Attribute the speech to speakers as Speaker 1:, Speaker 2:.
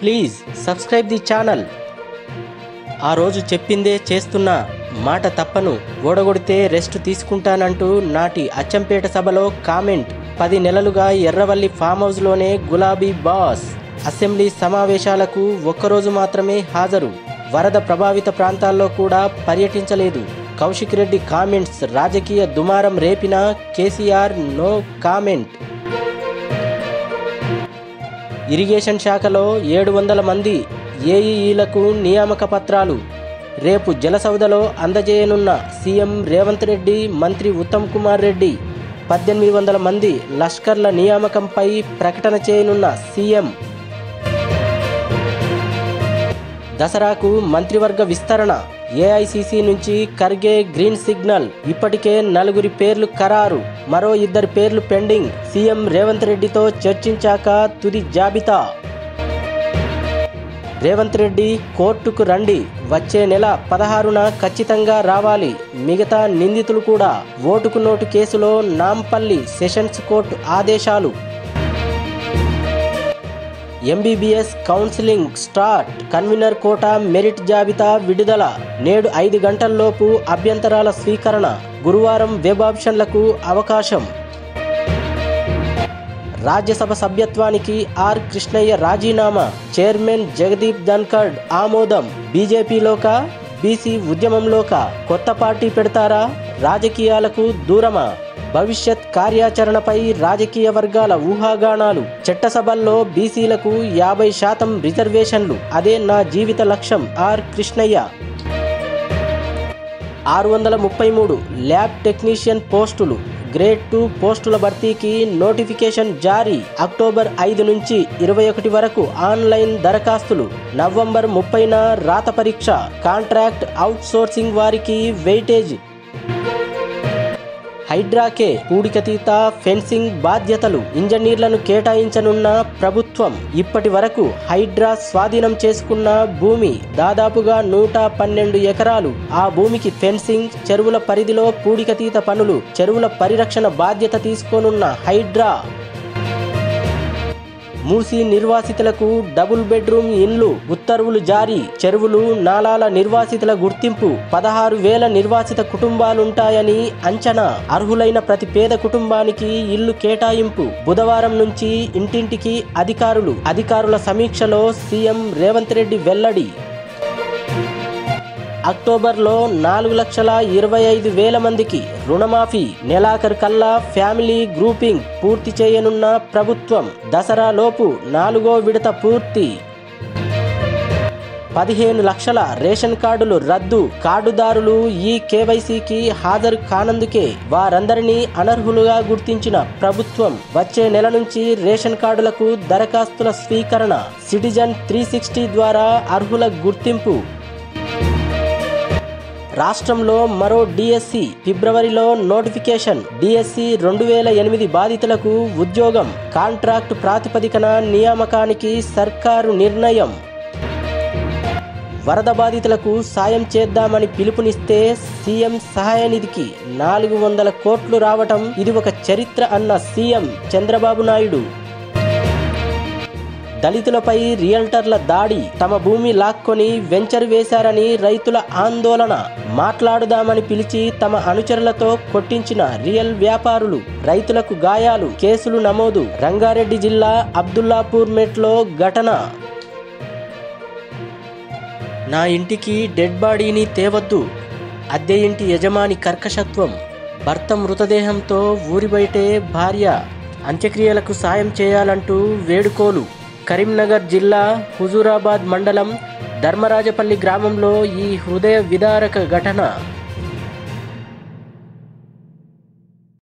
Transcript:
Speaker 1: Please subscribe the channel. ఆ రోజు చెప్పిందే చేస్తున్నా, మాట తప్పను, ఓడగొడితే రెస్ట్ తీసుకుంటానంటూ నాటి అచ్చంపేట సభలో కామెంట్. 10 నెలలుగా ఎర్రవల్లి ఫామ్ హౌస్లోనే గులాబీ బాస్. అసెంబ్లీ సమావేశాలకు ఒక్కరోజు మాత్రమే హాజరు. వరద ప్రభావిత ప్రాంతాల్లో కూడా పర్యటించలేదు. కౌశిక్ రెడ్డి కామెంట్స్ రాజకీయ దుమారం రేపిన కేసీఆర్ నో కామెంట్. ఇరిగేషన్ శాఖలో 700 మంది ఏఈఈలకు నియామక పత్రాలు రేపు జలసౌధలో అందజేయనున్న సీఎం రేవంత్ రెడ్డి, మంత్రి ఉత్తమ్ కుమార్ రెడ్డి. 1800 మంది లష్కర్ల నియామకంపై ప్రకటన చేయనున్న సీఎం. దసరాకు మంత్రివర్గ విస్తరణ. ఏఐసీసీ నుంచి ఖర్గే గ్రీన్ సిగ్నల్. ఇప్పటికే 4 పేర్లు ఖరారు, మరో 2 పేర్లు పెండింగ్. సీఎం రేవంత్ రెడ్డితో చర్చించాక తుది జాబితా. రేవంత్ రెడ్డి కోర్టుకు రండి, వచ్చే నెల 16న ఖచ్చితంగా రావాలి. మిగతా నిందితులు కూడా. ఓటుకు నోటు కేసులో నాంపల్లి సెషన్స్ కోర్టు ఆదేశాలు. MBBS counselling start. Convener quota merit జాబితా విడుదల. నేడు 5 గంటల్లోపు అభ్యంతరాల స్వీకరణ. గురువారం వెబ్ ఆప్షన్లకు అవకాశం. రాజ్యసభ సభ్యత్వానికి ఆర్ కృష్ణయ్య రాజీనామా. చైర్మన్ జగదీప్ ధన్ఖడ్ ఆమోదం. బీజేపీలోక, బీసీ ఉద్యమంలోక కొత్త పార్టీ పెడతారా? రాజకీయాలకు దూరమా? భవిష్యత్ కార్యాచరణపై రాజకీయ వర్గాల ఊహాగానాలు. చట్టసభల్లో బీసీలకు 50% రిజర్వేషన్లు, అదే నా జీవిత లక్ష్యం. ఆర్ కృష్ణయ్య. 633 ల్యాబ్ టెక్నీషియన్ పోస్టులు. గ్రేడ్ 2 పోస్టుల భర్తీకి నోటిఫికేషన్ జారీ. అక్టోబర్ 5 నుంచి 21 వరకు ఆన్లైన్ దరఖాస్తులు. నవంబర్ 30న రాత పరీక్ష. కాంట్రాక్ట్ అవుట్ సోర్సింగ్ వారికి వెయిటేజ్. హైడ్రాకే పూడికతీత ఫెన్సింగ్ బాధ్యతలు. ఇంజనీర్లను కేటాయించనున్న ప్రభుత్వం. ఇప్పటి వరకు హైడ్రా స్వాధీనం చేసుకున్న భూమి దాదాపుగా 112 ఎకరాలు. ఆ భూమికి ఫెన్సింగ్, చెరువుల పరిధిలో పూడికతీత పనులు, చెరువుల పరిరక్షణ బాధ్యత తీసుకోనున్న హైడ్రా. మూసీ నిర్వాసితులకు డబుల్ బెడ్రూమ్ ఇండ్లు ఉత్తర్వులు జారీ. చెరువులు, నాలాల నిర్వాసితుల గుర్తింపు. 16,000 నిర్వాసిత కుటుంబాలుంటాయని అంచనా. అర్హులైన ప్రతి పేద కుటుంబానికి ఇల్లు కేటాయింపు. బుధవారం నుంచి ఇంటింటికి అధికారుల సమీక్షలో సీఎం రేవంత్ రెడ్డి వెల్లడి. అక్టోబర్లో 4,25,000 మందికి రుణమాఫీ. నెలాఖరు కల్లా ఫ్యామిలీ గ్రూపింగ్ పూర్తి చేయనున్న ప్రభుత్వం. దసరా లోపు 4వ విడత పూర్తి. 15 లక్షల రేషన్ కార్డులు రద్దు. కార్డుదారులు ఈ కేవైసీకి హాజరు కానందుకే వారందరినీ అనర్హులుగా గుర్తించిన ప్రభుత్వం. వచ్చే నెల నుంచి రేషన్ కార్డులకు దరఖాస్తుల స్వీకరణ. సిటిజన్ 360 ద్వారా అర్హుల గుర్తింపు. రాష్ట్రంలో మరో డిఎస్సి. ఫిబ్రవరిలో నోటిఫికేషన్. డిఎస్సి 2008 బాధితులకు ఉద్యోగం. కాంట్రాక్టు ప్రాతిపదికన నియామకానికి సర్కారు నిర్ణయం. వరద బాధితులకు సాయం చేద్దామని పిలుపునిస్తే సీఎం సహాయ నిధికి 400 కోట్లు రావటం ఇది ఒక చరిత్ర అన్న సీఎం చంద్రబాబు నాయుడు. దళితులపై రియల్టర్ల దాడి. తమ భూమి లాక్కొని వెంచర్ వేశారని రైతుల ఆందోళన. మాట్లాడుదామని పిలిచి తమ అనుచరులతో కొట్టించిన రియల్ వ్యాపారులు. రైతులకు గాయాలు. కేసులు నమోదు. రంగారెడ్డి జిల్లా అబ్దుల్లాపూర్ మెట్లో ఘటన. నా ఇంటికి డెడ్ బాడీని తేవద్దు. అద్దె ఇంటి యజమాని కర్కశత్వం. భర్త మృతదేహంతో ఊరి బయటే భార్య. అంత్యక్రియలకు సాయం చేయాలంటూ వేడుకోలు. కరీంనగర్ జిల్లా హుజూరాబాద్ మండలం ధర్మరాజపల్లి గ్రామంలో ఈ హృదయ విదారక ఘటన.